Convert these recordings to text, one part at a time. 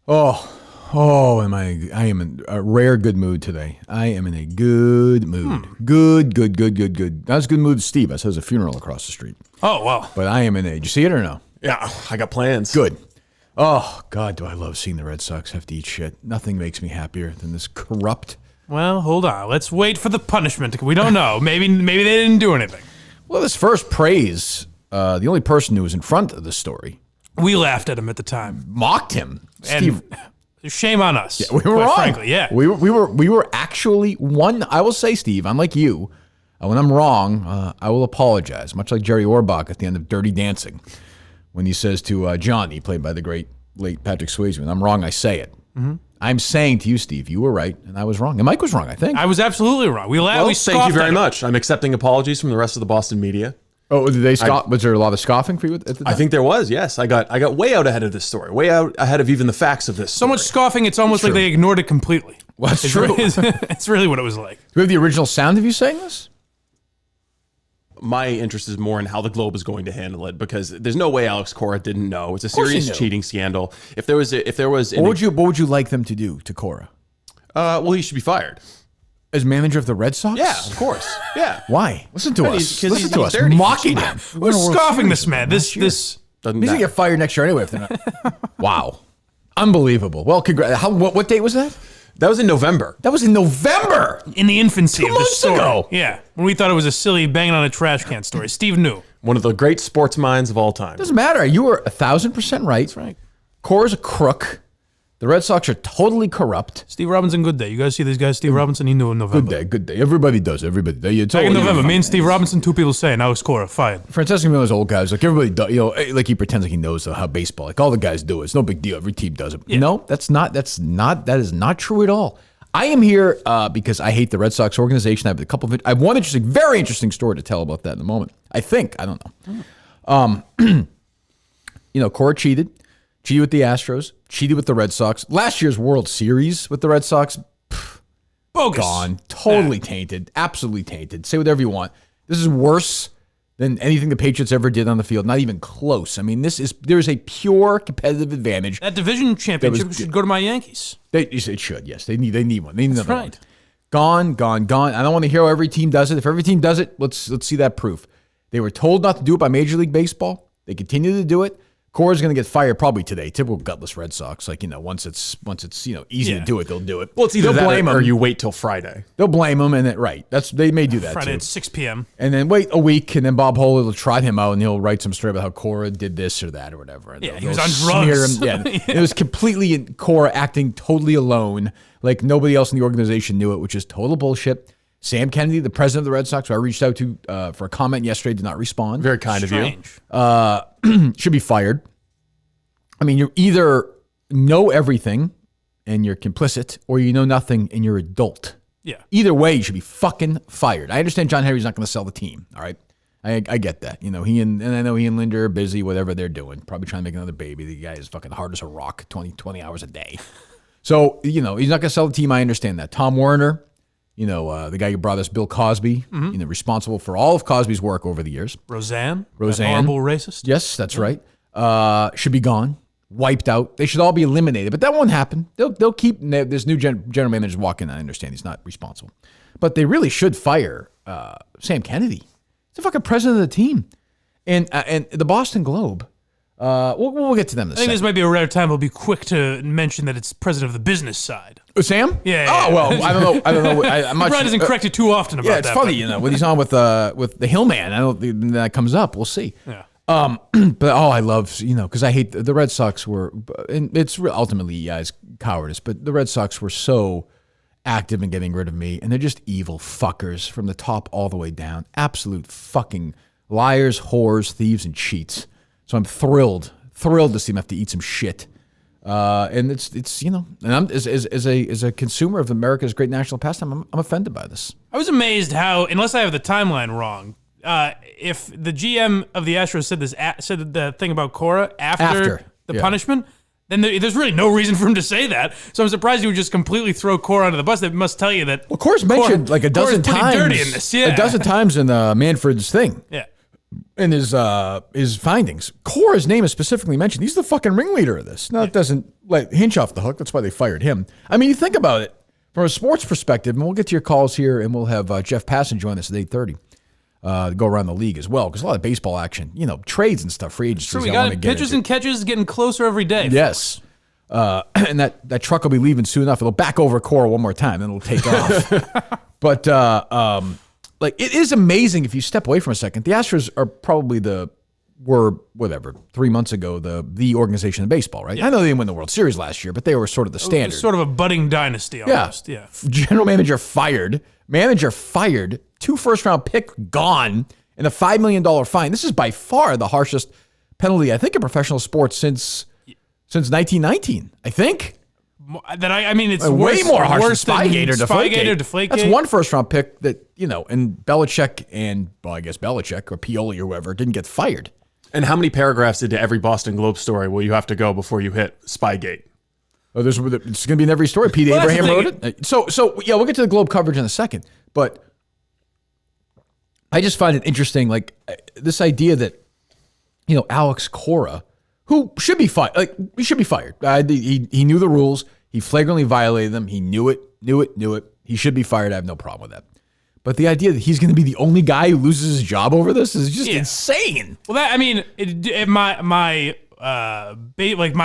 I am in a rare good mood today. I am in a good mood. Good. Not as good mood as Steve. I saw there's a funeral across the street. Oh, wow. But I am in a, did you see it or no? Yeah, I got plans. Good. Oh, God, do I love seeing the Red Sox have to eat shit. Nothing makes me happier than this corrupt. Well, hold on. Let's wait for the punishment. We don't know. Maybe they didn't do anything. Well, this first praise, the only person who was in front of the story. We laughed at him at the time. Mocked him. Steve. And shame on us. Yeah, we were wrong. Frankly, yeah. We were actually one. I will say, Steve, unlike you, when I'm wrong, I will apologize. Much like Jerry Orbach at the end of Dirty Dancing, when he says to Johnny, played by the great late Patrick Swayze, when I'm wrong, I say it. Mm-hmm. I'm saying to you, Steve, you were right, and I was wrong. And Mike was wrong, I think. I was absolutely wrong. We thank you very much. I'm accepting apologies from the rest of the Boston media. Oh, did they scoff? Was there a lot of scoffing for you at the time? I think there was, yes. I got way out ahead of this story, way out ahead of even the facts of this story. So much scoffing, it's almost like they ignored it completely. Well, that's true. It's really what it was like. Do we have the original sound of you saying this? My interest is more in how the Globe is going to handle it, because there's no way Alex Cora didn't know. It's a serious cheating scandal. If there was, what would you like them to do to Cora? Well, he should be fired as manager of the Red Sox. Yeah, of course. Yeah. Why? Listen to us. Listen to us. Dirty. Mocking him. We're scoffing this man. This. He's gonna get fired next year anyway. If they're not. Wow. Unbelievable. Well, congrats. What date was that? That was in November. That was in November. In the infancy of the story. Ago. Yeah. When we thought it was a silly banging on a trash can story. Steve knew. One of the great sports minds of all time. Doesn't matter. You were 1,000% right. That's right. Cora's a crook. The Red Sox are totally corrupt. Steve Robinson, good day. You guys see this guy, Steve Robinson? He knew in November. Good day. Everybody does. Everybody. Back in November, me and Steve Robinson, two people say, now it's Cora, fired. Francesco Miller's old guys, like everybody does, like he pretends like he knows how baseball, like all the guys do it. It's no big deal. Every team does it. Yeah. No, that is not true at all. I am here because I hate the Red Sox organization. I have one very interesting story to tell about that in a moment. I don't know. Cora cheated with the Astros, cheated with the Red Sox. Last year's World Series with the Red Sox, bogus. Gone, totally tainted, absolutely tainted. Say whatever you want. This is worse than anything the Patriots ever did on the field. Not even close. I mean, there's a pure competitive advantage. That division championship should go to my Yankees. It should, yes. They need one. They need another right. one. Gone. I don't want to hear how every team does it. If every team does it, let's see that proof. They were told not to do it by Major League Baseball. They continue to do it. Cora's going to get fired probably today. Typical gutless Red Sox. Like, once it's easy to do it, they'll do it. Well, it's either that or you wait till Friday. They'll blame him, and they may do that Friday too. at 6 p.m. And then wait a week, and then Bob Holley will trot him out, and he'll write some story about how Cora did this or that or whatever. And he was on drugs. Yeah. It was completely Cora acting totally alone, like nobody else in the organization knew it, which is total bullshit. Sam Kennedy, the president of the Red Sox, who I reached out to for a comment yesterday, did not respond. Very kind of you. Should be fired. I mean, you either know everything and you're complicit, or you know nothing and you're adult. Yeah. Either way, you should be fucking fired. I understand John Henry's not going to sell the team. All right. I get that. I know he and Linda are busy, whatever they're doing, probably trying to make another baby. The guy is fucking hard as a rock, 20 hours a day. So, he's not going to sell the team. I understand that. Tom Werner, the guy who brought us Bill Cosby, responsible for all of Cosby's work over the years. Roseanne. Horrible racist. Yes, that's right. Should be gone. Wiped out. They should all be eliminated, but that won't happen. They'll keep this new general manager walk in. I understand he's not responsible, but they really should fire Sam Kennedy. He's the fucking president of the team, and the Boston Globe. We'll get to them. I think this might be a rare time. We'll be quick to mention that it's president of the business side. Sam? Yeah. Oh well, I don't know. I'm not Brian doesn't correct it too often about that. Yeah, it's funny, when he's on with the Hillman. I don't think that comes up. We'll see. Yeah. But I love, because I hate the Red Sox were, and it's ultimately, it's cowardice, but the Red Sox were so active in getting rid of me, and they're just evil fuckers from the top all the way down. Absolute fucking liars, whores, thieves, and cheats. So I'm thrilled to see them have to eat some shit. And it's and I'm as a consumer of America's great national pastime, I'm offended by this. I was amazed how, unless I have the timeline wrong, if the GM of the Astros said the thing about Cora after the punishment, then there's really no reason for him to say that. So I'm surprised he would just completely throw Cora under the bus. That must tell you that. Well, Cora's mentioned like a dozen times. Dirty in this, yeah. A dozen times in Manfred's thing. Yeah. In his findings, Cora's name is specifically mentioned. He's the fucking ringleader of this. Now, it doesn't let Hinch off the hook. That's why they fired him. I mean, you think about it from a sports perspective, and we'll get to your calls here, and we'll have Jeff Passan join us at 8:30. Go around the league as well, because a lot of baseball action, trades and stuff, free agencies. So we got pitchers and catches getting closer every day. Yes. And that truck will be leaving soon enough. It'll back over Cora one more time, then it'll take off. But it is amazing if you step away from a second. The Astros are probably 3 months ago, the organization in baseball, right? Yeah. I know they didn't win the World Series last year, but they were sort of the standard. Sort of a budding dynasty almost. Yeah. General manager fired. 2 first-round pick gone, and a $5 million fine. This is by far the harshest penalty, I think, in professional sports since 1919, I think. It's way more harsh than Spygate or Deflategate. That's one first-round pick that, and Belichick and, I guess Belichick or Pioli or whoever didn't get fired. And how many paragraphs into every Boston Globe story will you have to go before you hit Spygate? Oh, it's going to be in every story. Pete Abraham wrote it. So we'll get to the Globe coverage in a second. But I just find it interesting, this idea that, Alex Cora, who should be fired, he should be fired. He knew the rules. He flagrantly violated them. He knew it. He should be fired. I have no problem with that. But the idea that he's going to be the only guy who loses his job over this is just insane. Well, my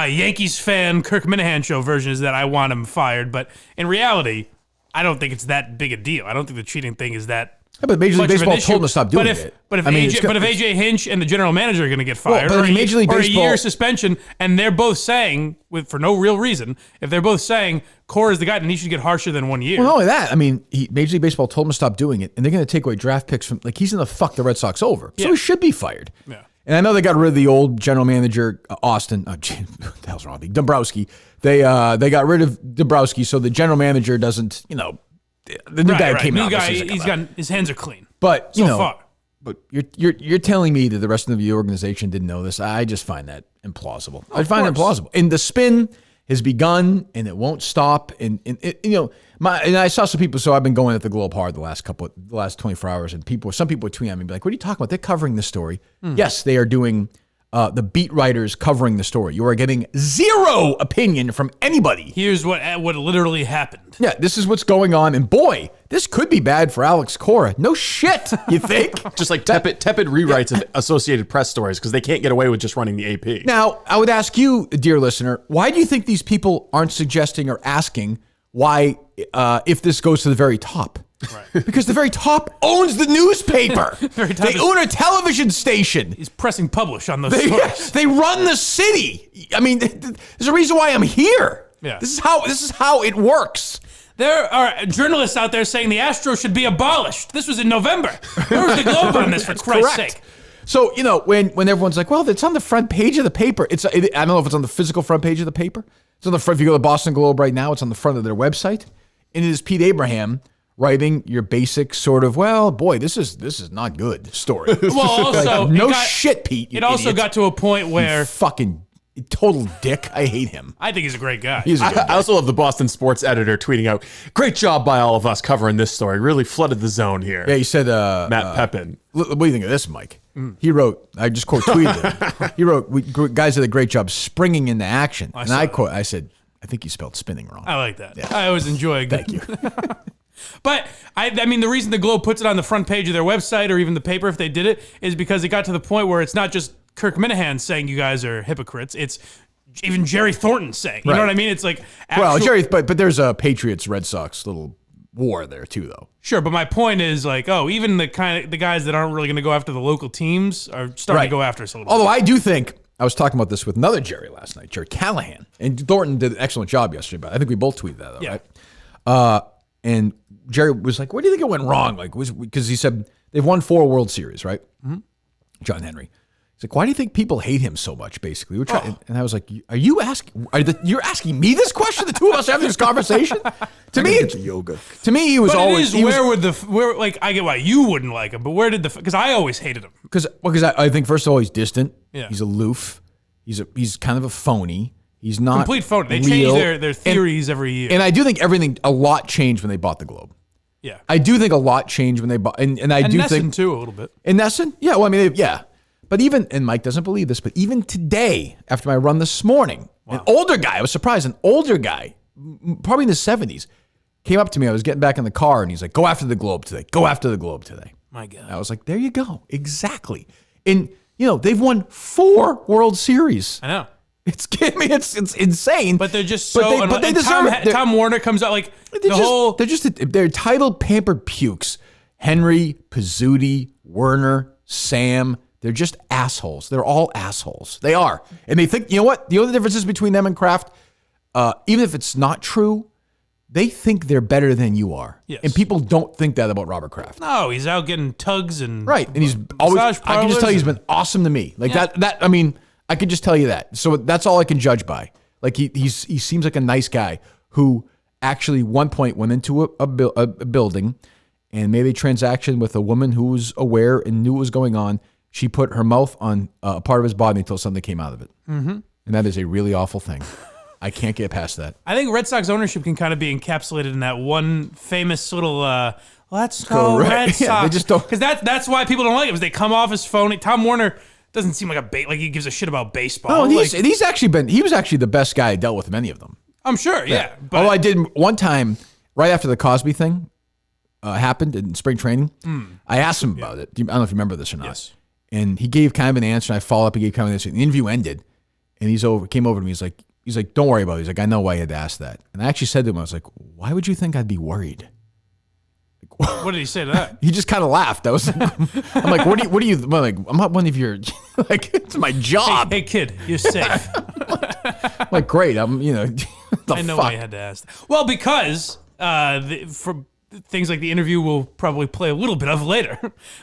Yankees fan Kirk Minahan show version is that I want him fired, but in reality, I don't think it's that big a deal. I don't think the cheating thing is that. Yeah, but Major League Baseball told him to stop doing it. But if AJ Hinch and the general manager are going to get fired, or a year suspension, and they're both saying, for no real reason, if they're both saying Cora's the guy, then he should get harsher than 1 year. Well, not only that, Major League Baseball told him to stop doing it, and they're going to take away draft picks from, he's going to fuck the Red Sox over. So he should be fired. Yeah. And I know they got rid of the old general manager, Austin. What the hell's wrong with me? Dombrowski. They got rid of Dombrowski, so the general manager doesn't, the new guy came out. His hands are clean. But so far. But you're telling me that the rest of the organization didn't know this. I just find that implausible. I find it implausible. And the spin has begun, and it won't stop. And I saw some people. So I've been going at the Globe hard the last 24 hours, and some people would tweet at me, be like, "What are you talking about? They're covering this story." Yes, they are doing. The beat writers covering the story. You are getting zero opinion from anybody. Here's what literally happened. Yeah, this is what's going on. And boy, this could be bad for Alex Cora. No shit, you think? Just tepid rewrites of Associated Press stories because they can't get away with just running the AP. Now, I would ask you, dear listener, why do you think these people aren't suggesting or asking why, if this goes to the very top? Right. Because the very top owns the newspaper. They own a television station. He's pressing publish on those stories. They run the city. There's a reason why I'm here. Yeah. This is how it works. There are journalists out there saying the Astros should be abolished. This was in November. Where was the Globe on this, for Christ's sake? So, when everyone's like, well, it's on the front page of the paper. I don't know if it's on the physical front page of the paper. It's on the front. If you go to the Boston Globe right now, it's on the front of their website. And it is Pete Abraham writing your basic sort of, well, boy, this is not good story. Well, also, shit, Pete. It also got to a point where you fucking total dick. I hate him. I think he's a great guy. I also love the Boston sports editor tweeting out, "Great job by all of us covering this story. Really flooded the zone here." Yeah, he said, Matt Pepin. What do you think of this, Mike? He wrote, I just quote tweeted him. He wrote, "Guys did a great job springing into action." I said, "I think you spelled spinning wrong." I like that. Yeah. I always enjoy. Thank you. But the reason the Globe puts it on the front page of their website or even the paper if they did it is because it got to the point where it's not just Kirk Minahan saying you guys are hypocrites. It's even Jerry Thornton saying. You know what I mean? It's like Jerry, but there's a Patriots Red Sox little war there too, though. Sure, but my point is even the guys that aren't really going to go after the local teams are starting to go after us a little. Although I do think I was talking about this with another Jerry last night, Jerry Callahan, and Thornton did an excellent job yesterday. But I think we both tweeted that, though, right? And Jerry was like, "What do you think it went wrong?" Because he said they've won 4 World Series, right? Mm-hmm. John Henry. He's like, "Why do you think people hate him so much?" Basically, and I was like, "Are you asking? You're asking me this question? The two of us having this conversation?" To me, it's yoga. To me, he was always. I get why you wouldn't like him, but where did because I always hated him. Because I think first of all he's distant. Yeah. He's aloof. He's kind of a phoney. He's not complete phony. They change their theories every year. And I do think a lot changed when they bought the Globe. Yeah. I do think a lot changed when they bought, and I do Nesson think too a little bit. And Nesson, yeah. Well, But even, and Mike doesn't believe this, but even today, after my run this morning, an older guy, I was surprised, an older guy, probably in his 70s, came up to me. I was getting back in the car, and he's like, go after the Globe today. Go after the Globe today. My God. I was like, there you go. Exactly. And, they've won 4 World Series. I know. It's insane. But they're just so... But they deserve it. Tom Warner comes out like they're titled pampered pukes. Henry, Pizzuti, Werner, Sam... They're just assholes. They're all assholes. They are. And they think, you know what? The only difference is between them and Kraft, even if it's not true, they think they're better than you are. Yes. And people don't think that about Robert Kraft. No, he's out getting tugs and... Right. And he's always... I can just tell you he's been awesome to me. Like that, I mean, I can just tell you that. So that's all I can judge by. Like he seems like a nice guy who actually one point went into a building and made a transaction with a woman who was aware and knew what was going on. She put her mouth on a part of his body until something came out of it. Mm-hmm. And that is a really awful thing. I can't get past that. I think Red Sox ownership can kind of be encapsulated in that one famous little, let's go Red Sox. Yeah, they just don't. Because that's why people don't like it, because they come off as phony. Tom Warner doesn't seem like he gives a shit about baseball. No, he was actually the best guy I dealt with of any of them. I'm sure, yeah. But although I did one time, right after the Cosby thing happened in spring training, I asked him about it. I don't know if you remember this or not. Yes. And he gave kind of an answer, and I followed up. He gave kind of an answer. And the interview ended, and came over to me. He's like, don't worry about it. He's like, I know why you had to ask that. And I actually said to him, I was like, why would you think I'd be worried? What did he say to that? He just kind of laughed. I was like, I'm like, what do you, I'm like, I'm not one of your, like, it's my job. Hey kid, you're safe. I'm like, great. I know why you had to ask that. Well, because for things like the interview we'll probably play a little bit of later,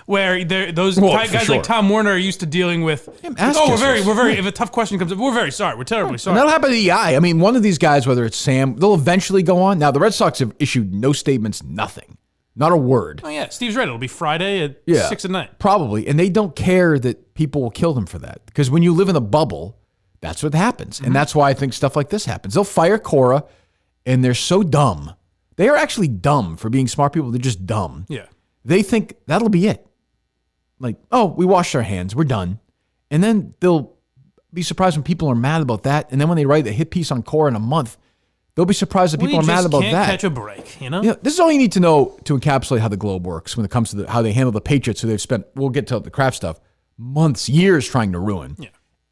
where those guys like Tom Warner are used to dealing with. We're very. If a tough question comes up, we're very sorry. We're terribly sorry. And that'll happen to the EI. I mean, one of these guys, whether it's Sam, they'll eventually go on. Now, the Red Sox have issued no statements, nothing, not a word. Oh yeah, Steve's right. It'll be Friday at 6 at night, probably, and they don't care that people will kill them for that, because when you live in a bubble, that's what happens, and that's why I think stuff like this happens. They'll fire Cora, and they're so dumb. They are actually dumb for being smart people. They're just dumb. Yeah. They think that'll be it. Like, oh, we washed our hands. We're done. And then they'll be surprised when people are mad about that. And then when they write a hit piece on Cora in a month, they'll be surprised that people are mad about that. You just can't catch a break, you know? This is all you need to know to encapsulate how the Globe works when it comes to how they handle the Patriots, who they've spent, we'll get to the Kraft stuff, months, years trying to ruin,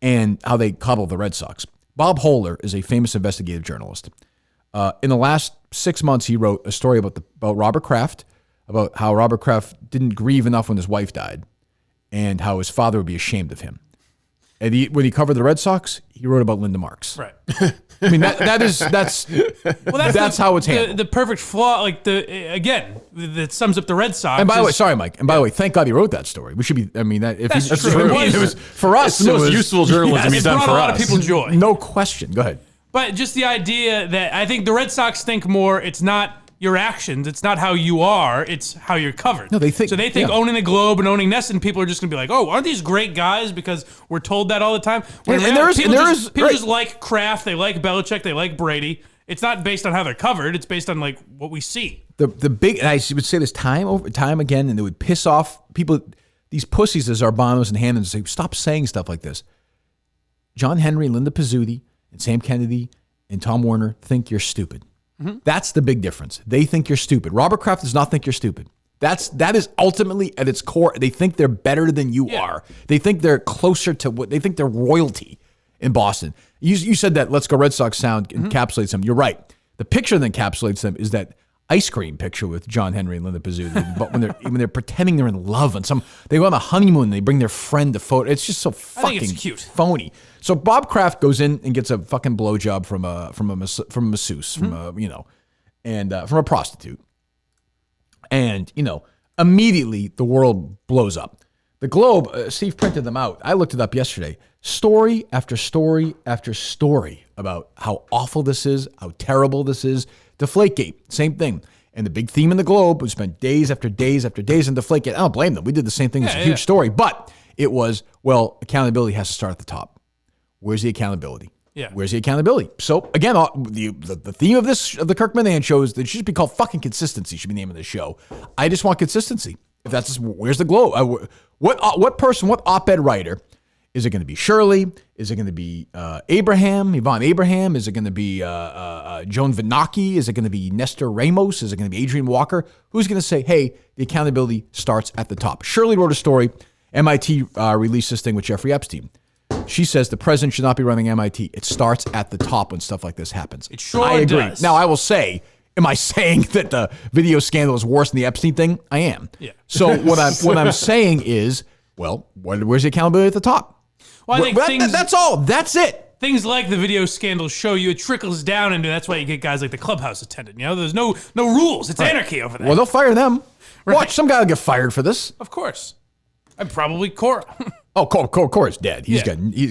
and how they coddle the Red Sox. Bob Hohler is a famous investigative journalist. In the last 6 months, he wrote a story about Robert Kraft, about how Robert Kraft didn't grieve enough when his wife died, and how his father would be ashamed of him. And when he covered the Red Sox, he wrote about Linda Marks. Right. I mean, that's how it's handled. The perfect flaw, that sums up the Red Sox. And by the way, sorry, Mike. And by the way, thank God he wrote that story. We should be. I mean, that's true. It was for us. It's the most useful journalism he's done for us. It brought a lot of people joy. No question. Go ahead. But just the idea that I think the Red Sox think more, it's not your actions, it's not how you are, it's how you're covered. No, they think owning the Globe and owning NESN, people are just going to be like, oh, aren't these great guys because we're told that all the time? People just like Kraft, they like Belichick, they like Brady. It's not based on how they're covered, it's based on like what we see. The big, and I would say this time again, and it would piss off people, these pussies as Arbanos and Hammons say, stop saying stuff like this. John Henry, Linda Pizzuti, and Sam Kennedy and Tom Warner think you're stupid. Mm-hmm. That's the big difference. They think you're stupid. Robert Kraft does not think you're stupid. That is ultimately at its core. They think they're better than you are. They think they're closer to what they think they're royalty in Boston. You said that Let's Go Red Sox sound encapsulates them. You're right. The picture that encapsulates them is that ice cream picture with John Henry and Linda Pizzuti. But when they're pretending they're in love and they go on a honeymoon and they bring their friend to photo. It's just so fucking cute. Phony. So Bob Kraft goes in and gets a fucking blowjob from a masseuse, from a prostitute. And, immediately the world blows up. The Globe, Steve printed them out. I looked it up yesterday. Story after story after story about how awful this is, how terrible this is. Deflategate, same thing. And the big theme in the Globe, we spent days after days after days in Deflategate. I don't blame them. We did the same thing. It's a huge story. But it was, accountability has to start at the top. Where's the accountability? Yeah. Where's the accountability? So, again, the theme of the Kirk Minahan show is that it should be called fucking consistency, should be the name of the show. I just want consistency. If that's where's the Globe? What person? What op-ed writer? Is it going to be Shirley? Is it going to be Yvonne Abraham? Is it going to be Joan Vinacci? Is it going to be Nestor Ramos? Is it going to be Adrian Walker? Who's going to say, hey, the accountability starts at the top? Shirley wrote a story. MIT released this thing with Jeffrey Epstein. She says the president should not be running MIT. It starts at the top when stuff like this happens. It sure I agree. does. Now, I will say, am I saying that the video scandal is worse than the Epstein thing? I am. Yeah. So what I'm saying is, well, where's the accountability at the top? Well, I think that's all. That's it. Things like the video scandal show you it trickles down into. That's why you get guys like the clubhouse attendant. You know, there's no rules. It's anarchy over there. Well, they'll fire them. Right. Watch, some guy will get fired for this. Of course. And probably Cora. Oh, Cora's dead.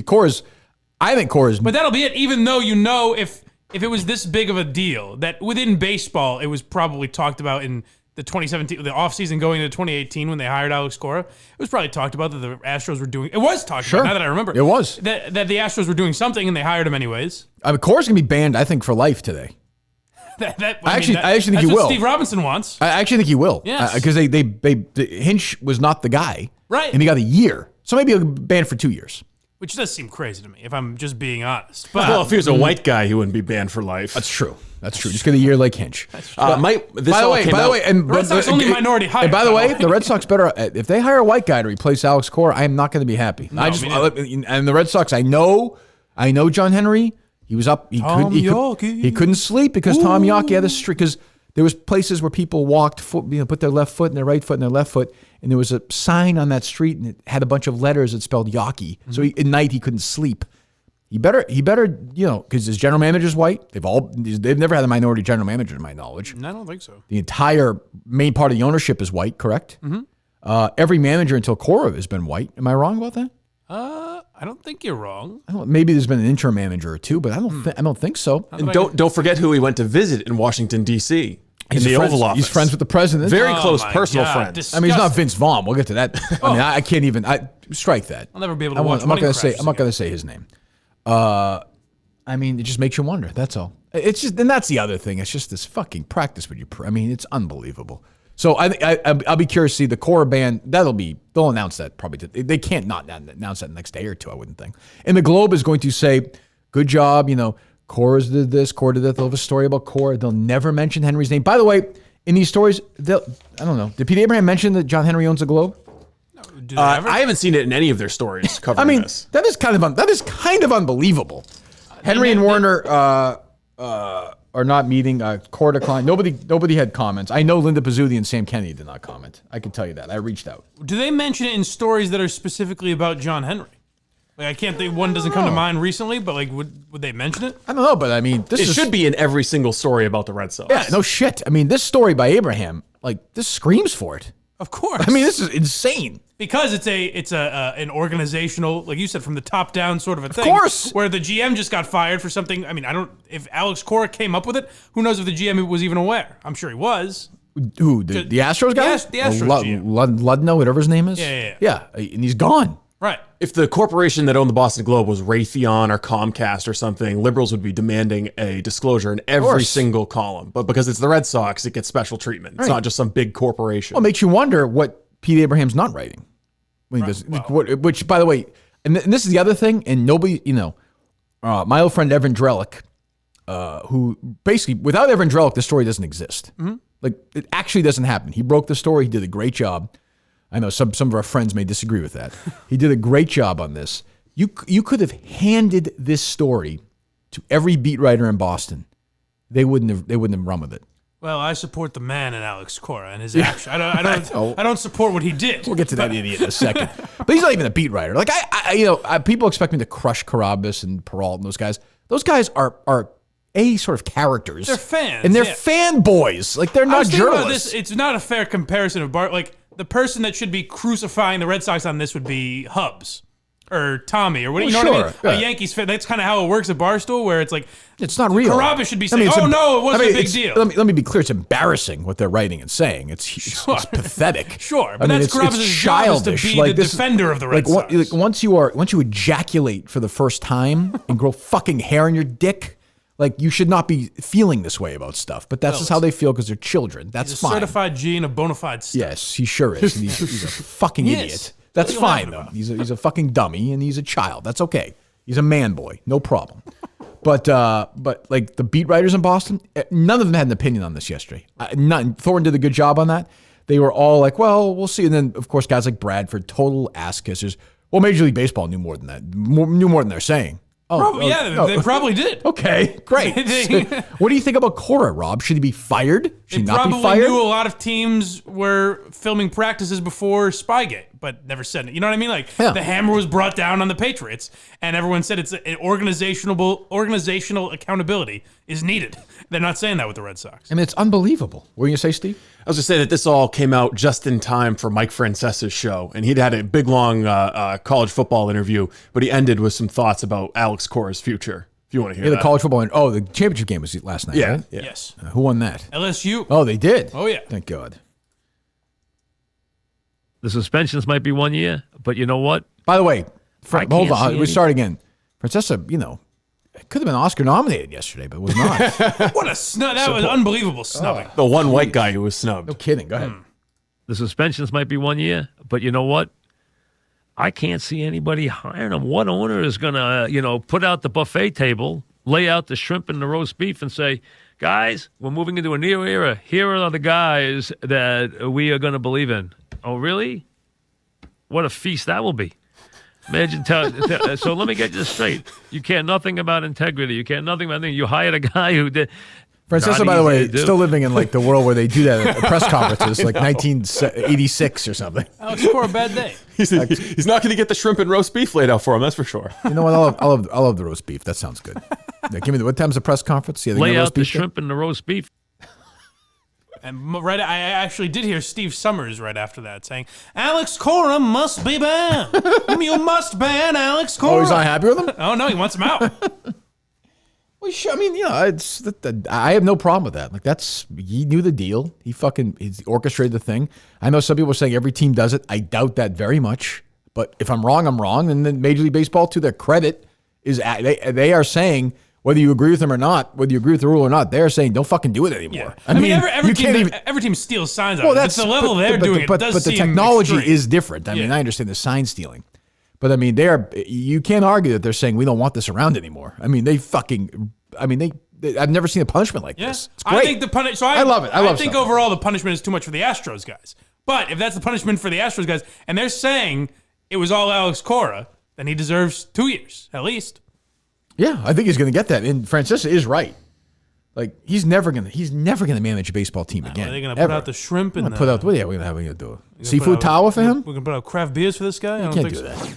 Cora's. I think Cora's. But that'll be it. Even though if it was this big of a deal that within baseball, it was probably talked about in the 2017, the offseason going into 2018 when they hired Alex Cora, it was probably talked about that the Astros were doing. It was talked about. Now that I remember, it was that the Astros were doing something and they hired him anyways. I mean, Cora's gonna be banned, I think, for life today. I actually think he will. That's what Steve Robinson wants. I actually think he will. Yes. Because Hinch was not the guy. Right. And he got a year. So maybe he'll be banned for 2 years. Which does seem crazy to me, if I'm just being honest. But well, if he was a white guy, he wouldn't be banned for life. That's true. Just get a year like Hinch. By the way, the Red Sox only minority hire. And by the way, the Red Sox better, if they hire a white guy to replace Alex Cora, I am not going to be happy. No, and the Red Sox, I know John Henry. He was up. He couldn't sleep because Tom Yawkey had a streak. Because there was places where people walked, put their left foot in their right foot and their left foot, and there was a sign on that street, and it had a bunch of letters that spelled Yawkey. Mm-hmm. So at night he couldn't sleep. He better, because his general manager's white. They've never had a minority general manager, to my knowledge. I don't think so. The entire main part of the ownership is white, correct? Mm-hmm. Every manager until Cora has been white. Am I wrong about that? I don't think you're wrong. Maybe there's been an interim manager or two, but I don't think so. And don't forget who he went to visit in Washington D.C. in the Oval Office. He's friends with the president. Very close personal friends. Disgusting. I mean, he's not Vince Vaughn. We'll get to that. I can't even. Strike that. I'll never be able to watch. I'm not going to say his name. I mean, it just makes you wonder. That's all. It's just, and that's the other thing. It's just this fucking practice with you. I mean, it's unbelievable. So I'll be curious to see the Cora ban. They'll announce that probably. They can't not announce that the next day or two, I wouldn't think. And the Globe is going to say, good job, Cora did this, Cora did that. They'll have a story about Cora. They'll never mention Henry's name. By the way, in these stories, I don't know. Did Pete Abraham mention that John Henry owns the Globe? I haven't seen it in any of their stories covering this. That is kind of unbelievable. Henry and Warner are not meeting. Cora declined. Nobody had comments. I know Linda Pizzuti and Sam Kennedy did not comment. I can tell you that. I reached out. Do they mention it in stories that are specifically about John Henry? I can't think one doesn't come to mind recently, but would they mention it? I don't know, but I mean, it should be in every single story about the Red Sox. Yeah, no shit. I mean, this story by Abraham, this screams for it. Of course. I mean, this is insane. Because it's an organizational, like you said, from the top down sort of a thing. Of course. Where the GM just got fired for something. I mean, if Alex Cora came up with it, who knows if the GM was even aware? I'm sure he was. Who, the Astros guy? The Astros GM. Ludno, whatever his name is? Yeah, and he's gone. Right. If the corporation that owned the Boston Globe was Raytheon or Comcast or something, liberals would be demanding a disclosure in every single column. But because it's the Red Sox, it gets special treatment. It's not just some big corporation. Well, it makes you wonder what Pete Abraham's not writing. When he does, which, by the way, and this is the other thing, and nobody, my old friend Evan Drellick, who basically, without Evan Drellick, the story doesn't exist. Mm-hmm. It actually doesn't happen. He broke the story. He did a great job. I know some of our friends may disagree with that. He did a great job on this. You could have handed this story to every beat writer in Boston. They wouldn't have run with it. Well, I support the man in Alex Cora and his action. I don't support what he did. We'll get to that idiot in a second. But he's not even a beat writer. People expect me to crush Carabas and Peralta and those guys. Those guys are sort of characters. They're fans. And they're fanboys. They're not journalists. It's not a fair comparison of the person that should be crucifying the Red Sox on this would be Hubs or Tommy or what you know what I mean? Yeah. A Yankees fan. That's kind of how it works at Barstool, where it's it's not real. Carabas should be saying, no, it wasn't a big deal. Let me be clear. It's embarrassing what they're writing and saying. It's pathetic. Sure, but that's Carabas' job is to be the defender of the Red Sox. Once you ejaculate for the first time and grow fucking hair on your dick, Like, you should not be feeling this way about stuff, but that's just how they feel because they're children. That's he's a fine. certified G and a bona fide stud. Yes, he sure is. And he's a fucking idiot. That's fine, though. He's a fucking dummy, and he's a child. That's okay. He's a man boy. No problem. But like the beat writers in Boston, none of them had an opinion on this yesterday. None. Thorne did a good job on that. They were all like, well, we'll see. And then, of course, guys like Bradford, total ass kissers. Well, Major League Baseball knew more than that. Knew more than they're saying. They probably did. Okay, great. What do you think about Cora, Rob? Should he be fired? Should he not be fired? Probably knew a lot of teams were filming practices before Spygate, but never said it. You know what I mean? Like, the hammer was brought down on the Patriots, and everyone said it's an organizational accountability is needed. They're not saying that with the Red Sox. I mean, it's unbelievable. What were you going to say, Steve? I was going to say that this all came out just in time for Mike Francesa's show, and he'd had a big, long college football interview, but he ended with some thoughts about Alex Cora's future, if you want to hear that. The college football, the championship game was last night, right? Yeah. Yes. Who won that? LSU. Oh, they did? Oh, yeah. Thank God. The suspensions might be 1 year, but you know what? By the way, hold on. We start again. Francesa, could have been Oscar nominated yesterday, but was not. What a snub. That was unbelievable snubbing. The one white guy who was snubbed. No kidding. Go ahead. The suspensions might be 1 year, but you know what? I can't see anybody hiring him. What owner is going to, put out the buffet table, lay out the shrimp and the roast beef and say, guys, we're moving into a new era. Here are the guys that we are going to believe in. Oh, really? What a feast that will be. Imagine, so let me get this straight. You care nothing about integrity. You care nothing about anything. You hired a guy who did. Francesa, by the way, still living in like the world where they do that at press conferences, like 1986 or something. Alex Cora, a bad day. He's not going to get the shrimp and roast beef laid out for him, that's for sure. You know what? I love the roast beef. That sounds good. Yeah, give me what time's the press conference? Yeah, lay out the shrimp and the roast beef. And I actually did hear Steve Summers right after that saying, Alex Cora must be banned. You must ban Alex Cora. Oh, he's not happy with him? Oh, no, he wants him out. Well, I mean, I have no problem with that. Like, he knew the deal. He orchestrated the thing. I know some people are saying every team does it. I doubt that very much. But if I'm wrong, I'm wrong. And then Major League Baseball, to their credit, they are saying, whether you agree with them or not, whether you agree with the rule or not, they're saying don't fucking do it anymore. Yeah. I mean every team steals signs. Well, that's the level they're doing. But the technology is different. I mean, I understand the sign stealing, but I mean, you can't argue that they're saying we don't want this around anymore. I mean, I've never seen a punishment like this. It's great. I love it. I think something. Overall the punishment is too much for the Astros guys. But if that's the punishment for the Astros guys, and they're saying it was all Alex Cora, then he deserves 2 years at least. Yeah, I think he's going to get that. And Francesa is right. Like, he's never going to manage a baseball team again. Are they going to put out the shrimp and we're going to do it. Seafood tower for him? We're going to put out craft beers for this guy? You can't do that.